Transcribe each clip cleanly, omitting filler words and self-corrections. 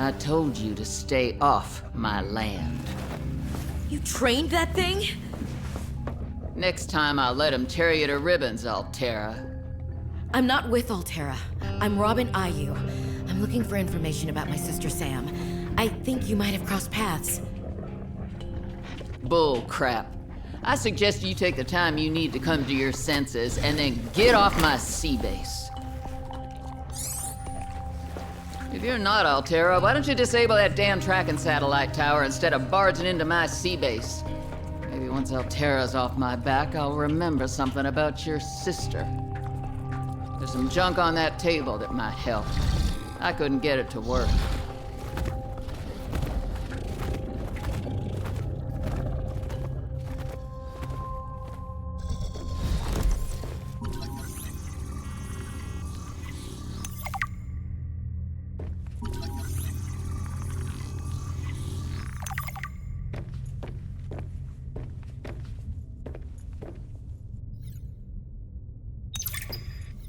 I told you to stay off my land. You trained that thing? Next time I'll let him tear you to ribbons, Altera. I'm not with Altera. I'm Robin Ayu. I'm looking for information about my sister Sam. I think you might have crossed paths. Bull crap. I suggest you take the time you need to come to your senses and then get off my sea base. If you're not Altera, why don't you disable that damn tracking satellite tower instead of barging into my sea base? Maybe once Altera's off my back, I'll remember something about your sister. There's some junk on that table that might help. I couldn't get it to work.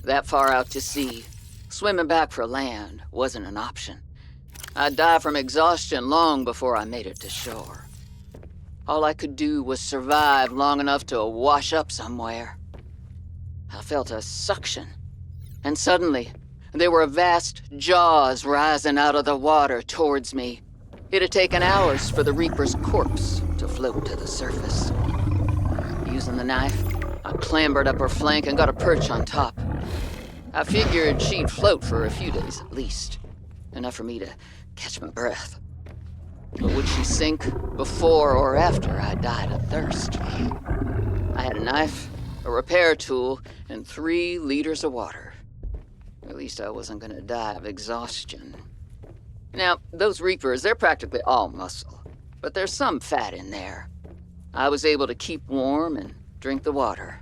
That far out to sea, swimming back for land wasn't an option. I'd die from exhaustion long before I made it to shore. All I could do was survive long enough to wash up somewhere. I felt a suction, and suddenly, there were vast jaws rising out of the water towards me. It had taken hours for the Reaper's corpse to float to the surface. Using the knife, I clambered up her flank and got a perch on top. I figured she'd float for a few days at least, enough for me to catch my breath. But would she sink before or after I died of thirst? I had a knife, a repair tool, and 3 liters of water. At least I wasn't gonna die of exhaustion. Now, those Reapers, they're practically all muscle, but there's some fat in there. I was able to keep warm and drink the water.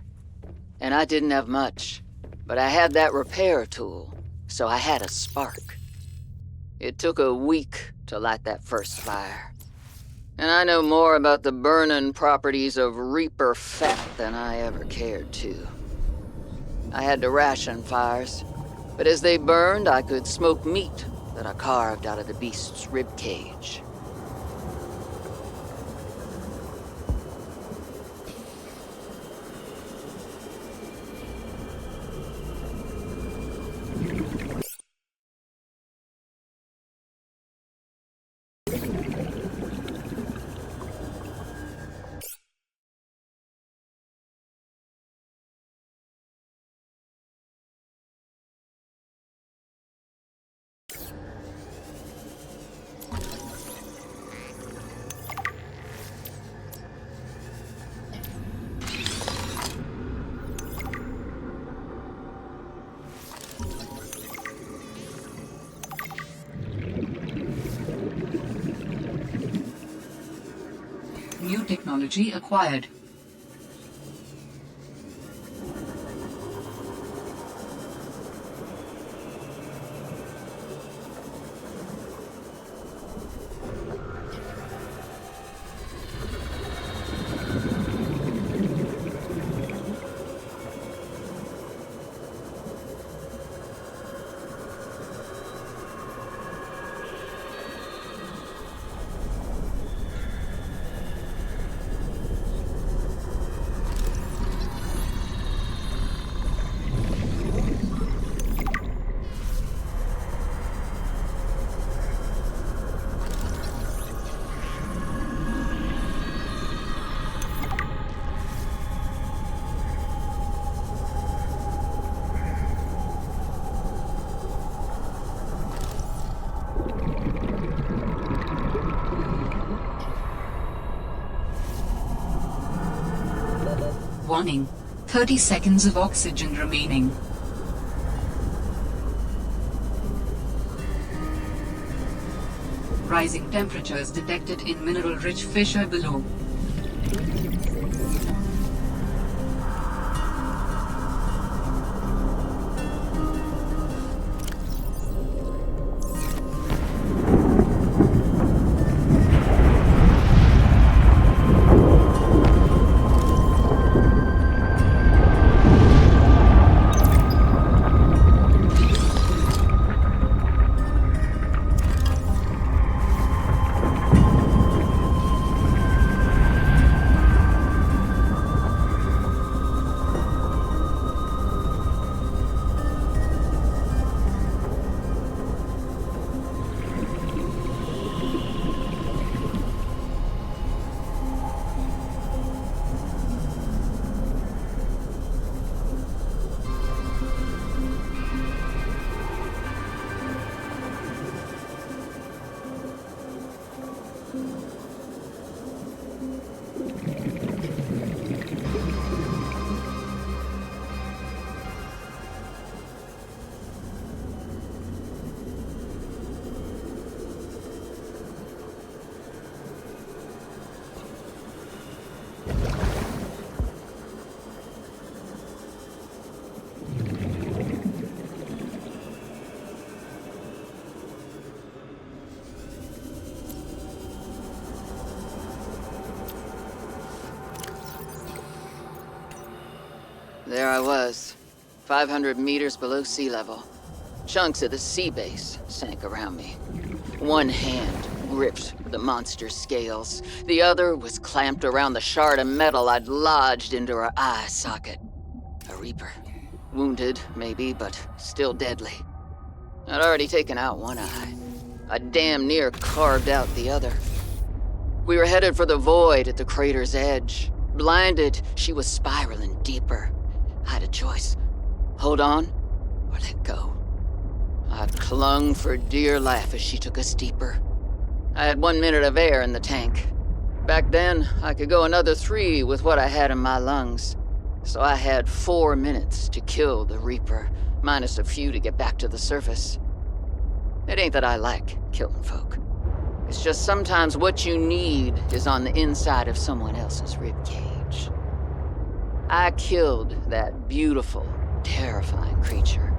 And I didn't have much, but I had that repair tool, so I had a spark. It took a week to light that first fire. And I know more about the burning properties of Reaper fat than I ever cared to. I had to ration fires, but as they burned, I could smoke meat that I carved out of the beast's rib cage. New technology acquired. Warning, 30 seconds of oxygen remaining. Rising temperatures detected in mineral-rich fissure below. There I was, 500 meters below sea level. Chunks of the sea base sank around me. One hand gripped the monster's scales. The other was clamped around the shard of metal I'd lodged into her eye socket. A Reaper. Wounded, maybe, but still deadly. I'd already taken out one eye. I'd damn near carved out the other. We were headed for the void at the crater's edge. Blinded, she was spiraling deeper. I had a choice. Hold on, or let go. I clung for dear life as she took us deeper. I had 1 minute of air in the tank. Back then, I could go another 3 with what I had in my lungs. So I had 4 minutes to kill the Reaper, minus a few to get back to the surface. It ain't that I like killing folk. It's just sometimes what you need is on the inside of someone else's ribcage. I killed that beautiful, terrifying creature,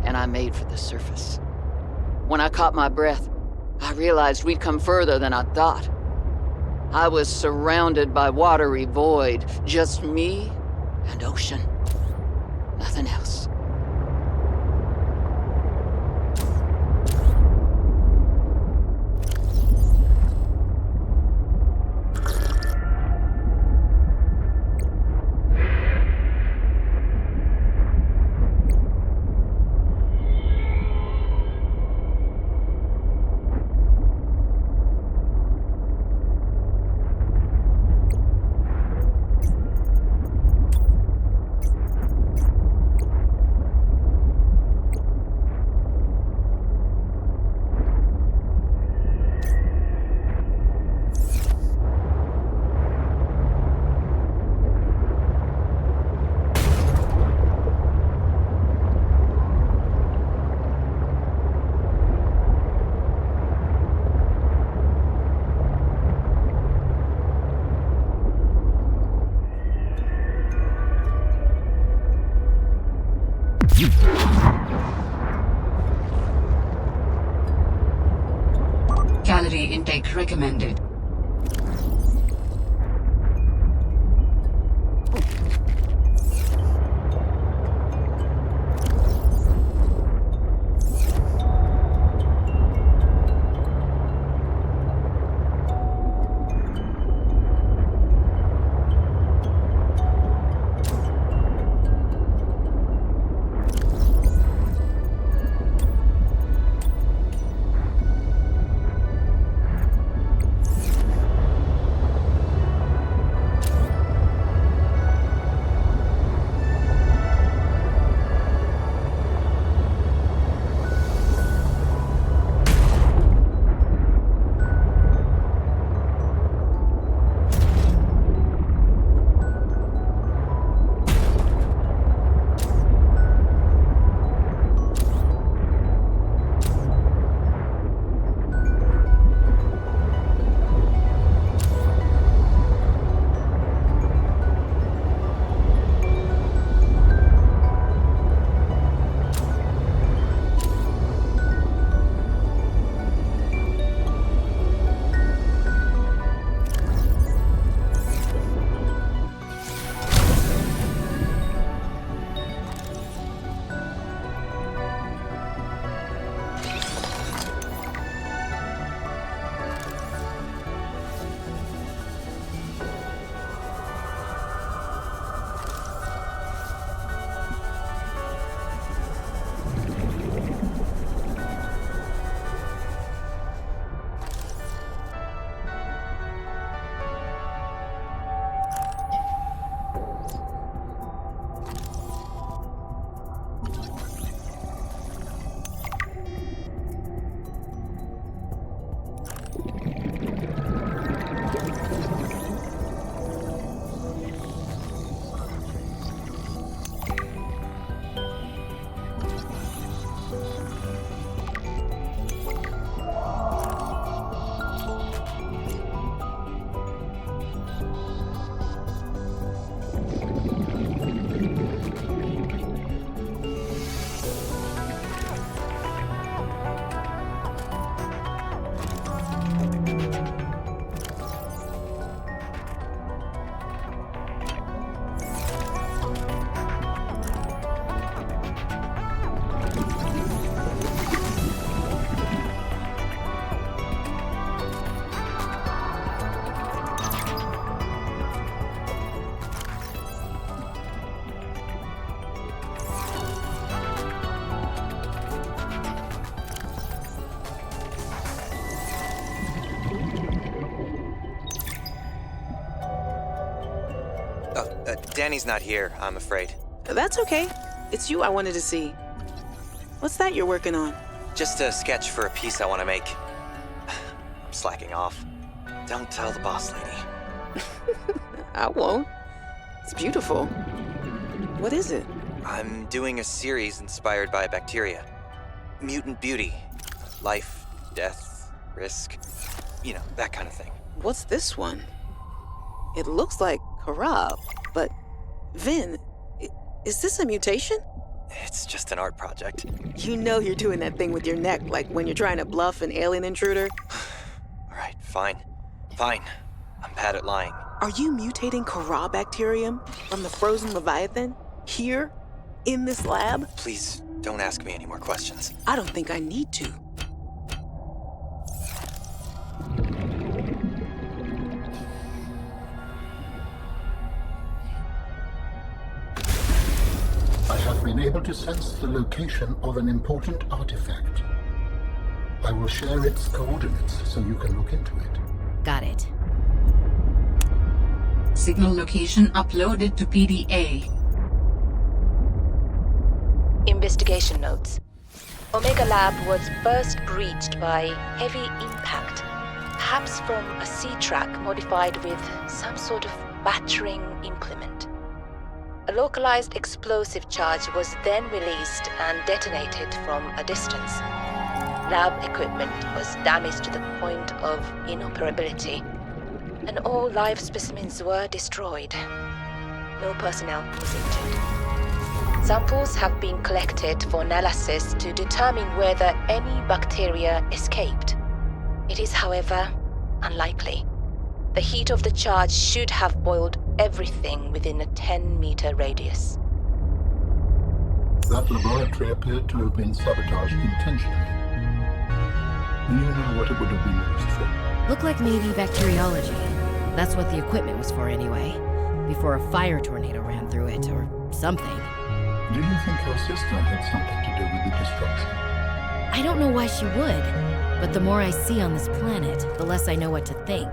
and I made for the surface. When I caught my breath, I realized we'd come further than I thought. I was surrounded by watery void, just me and ocean. Nothing else. Calorie intake recommended. Danny's not here, I'm afraid. That's okay. It's you I wanted to see. What's that you're working on? Just a sketch for a piece I want to make. I'm slacking off. Don't tell the boss lady. I won't. It's beautiful. What is it? I'm doing a series inspired by bacteria. Mutant beauty. Life, death, risk. You know, that kind of thing. What's this one? It looks like Karab, but Vin, is this a mutation? It's just an art project. You know you're doing that thing with your neck, like when you're trying to bluff an alien intruder. All right, fine. Fine. I'm bad at lying. Are you mutating Karab bacterium from the frozen Leviathan? Here? In this lab? Please, don't ask me any more questions. I don't think I need to. I have been able to sense the location of an important artifact. I will share its coordinates so you can look into it. Got it. Signal location uploaded to PDA. Investigation notes. Omega Lab was first breached by heavy impact, perhaps from a sea track modified with some sort of battering implement. A localized explosive charge was then released and detonated from a distance. Lab equipment was damaged to the point of inoperability, and all live specimens were destroyed. No personnel was injured. Samples have been collected for analysis to determine whether any bacteria escaped. It is, however, unlikely. The heat of the charge should have boiled everything within a 10-meter radius. That laboratory appeared to have been sabotaged intentionally. Do you know what it would have been used for? Looked like maybe bacteriology. That's what the equipment was for anyway. Before a fire tornado ran through it, or something. Do you think your sister had something to do with the destruction? I don't know why she would, but the more I see on this planet, the less I know what to think.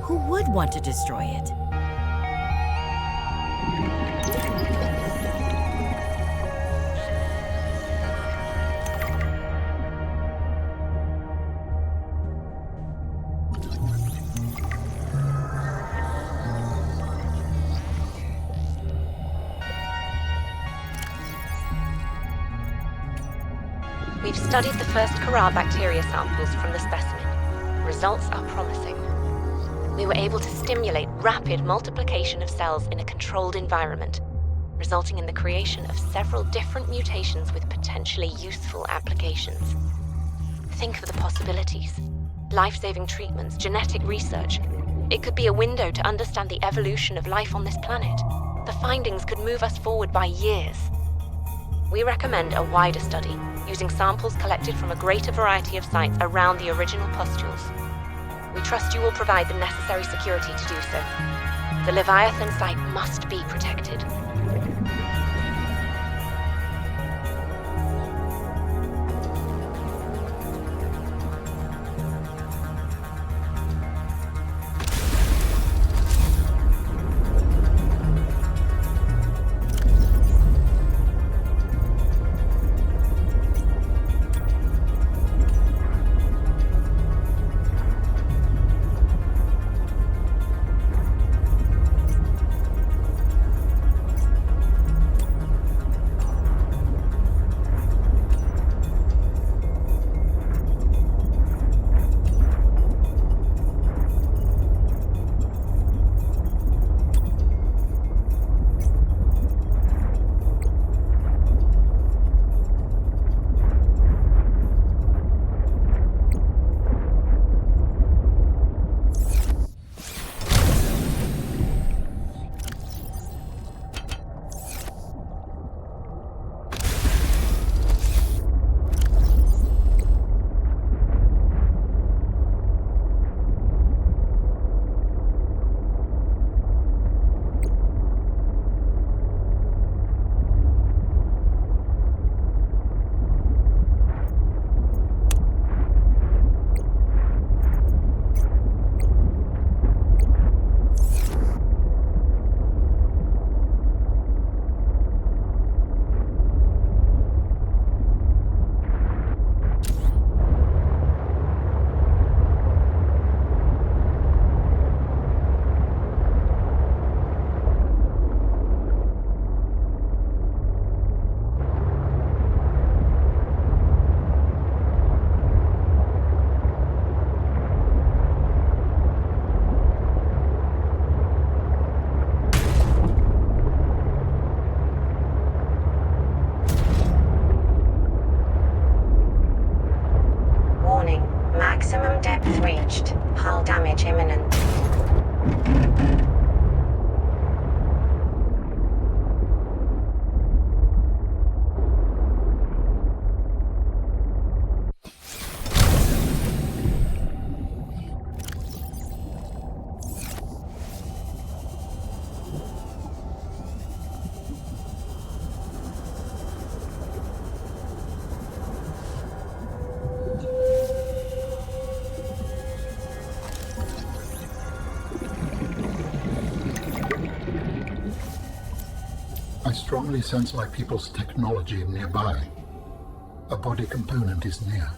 Who would want to destroy it? We've studied the first Karab bacteria samples from the specimen. Results are promising. We were able to stimulate rapid multiplication of cells in a controlled environment, resulting in the creation of several different mutations with potentially useful applications. Think of the possibilities. Life-saving treatments, genetic research. It could be a window to understand the evolution of life on this planet. The findings could move us forward by years. We recommend a wider study, using samples collected from a greater variety of sites around the original pustules. We trust you will provide the necessary security to do so. The Leviathan site must be protected. damaged. Hull damage imminent. I strongly sense my people's technology nearby. A body component is near.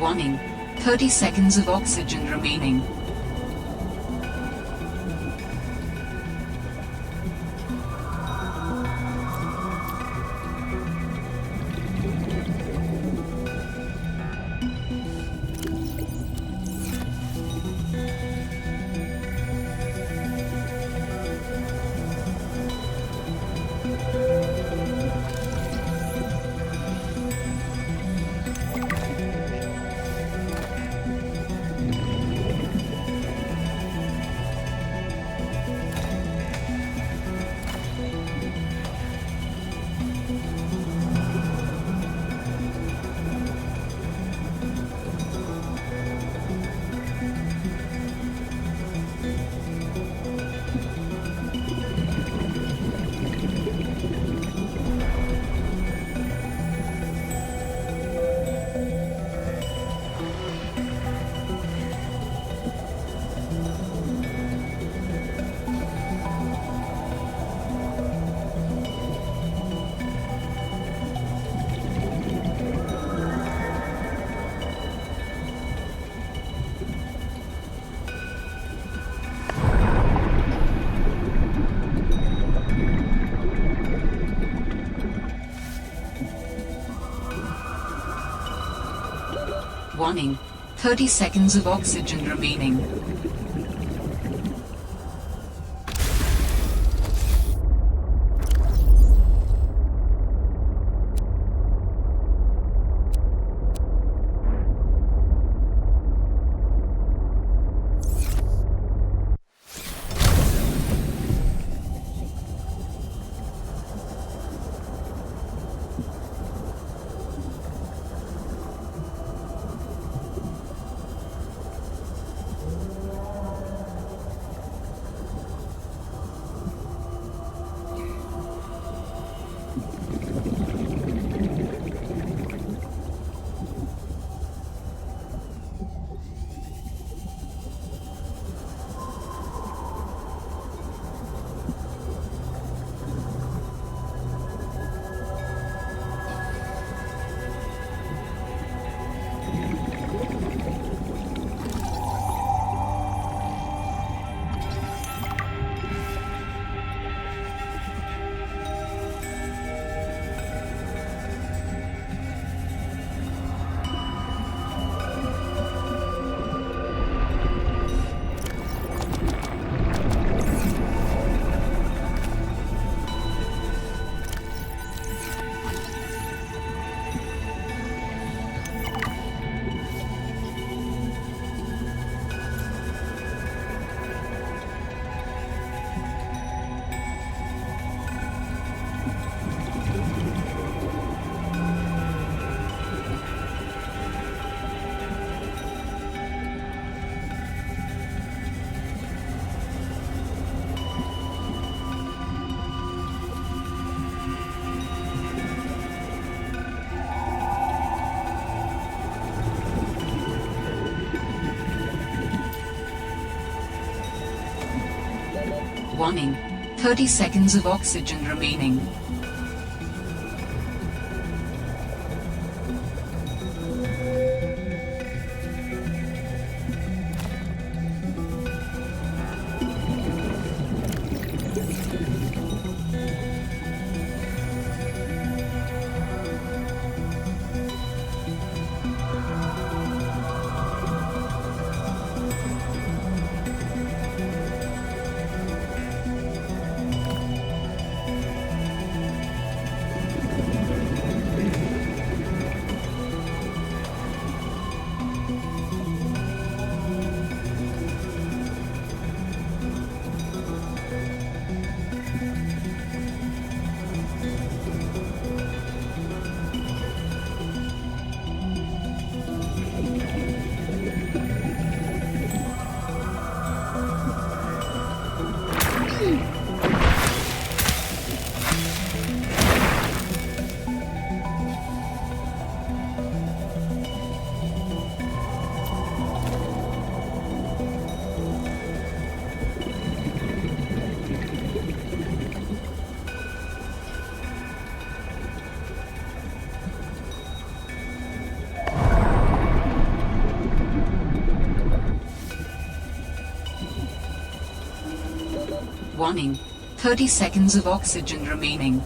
Warning, 30 seconds of oxygen remaining. Warning, 30 seconds of oxygen remaining. Warning. 30 seconds of oxygen remaining. Warning. 30 seconds of oxygen remaining.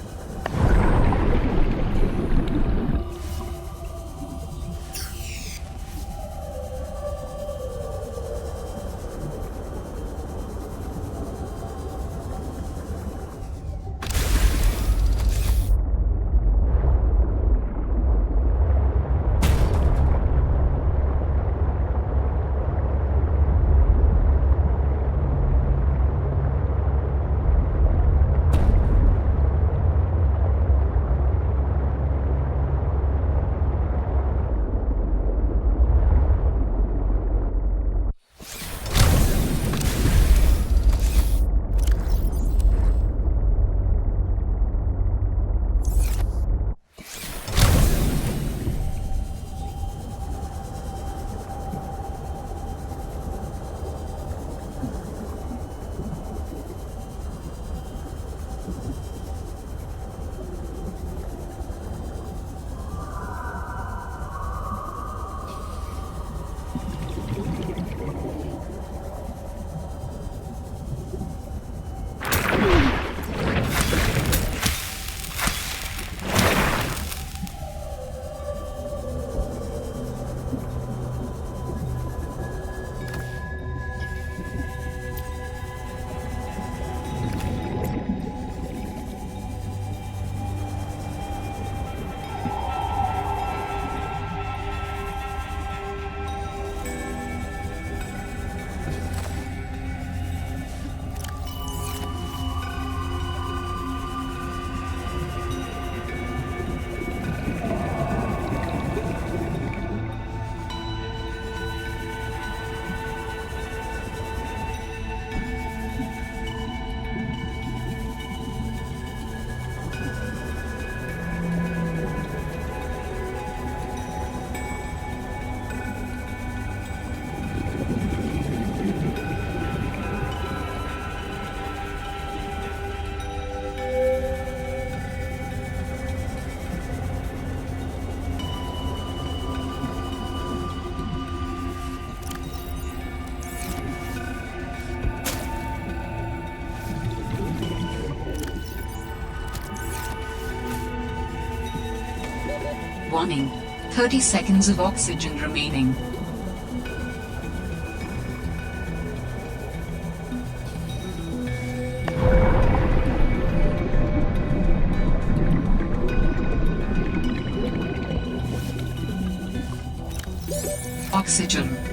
Warning. 30 seconds of oxygen remaining. Oxygen.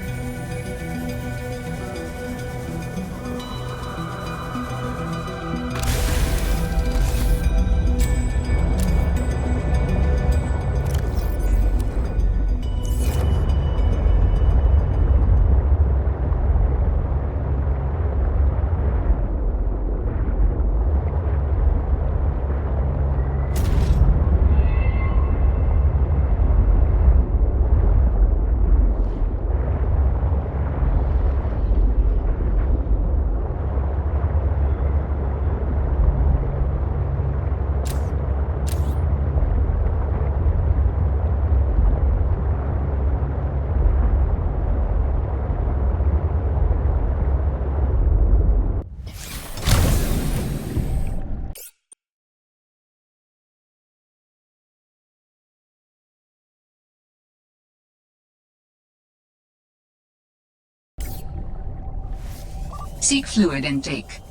Seek fluid intake.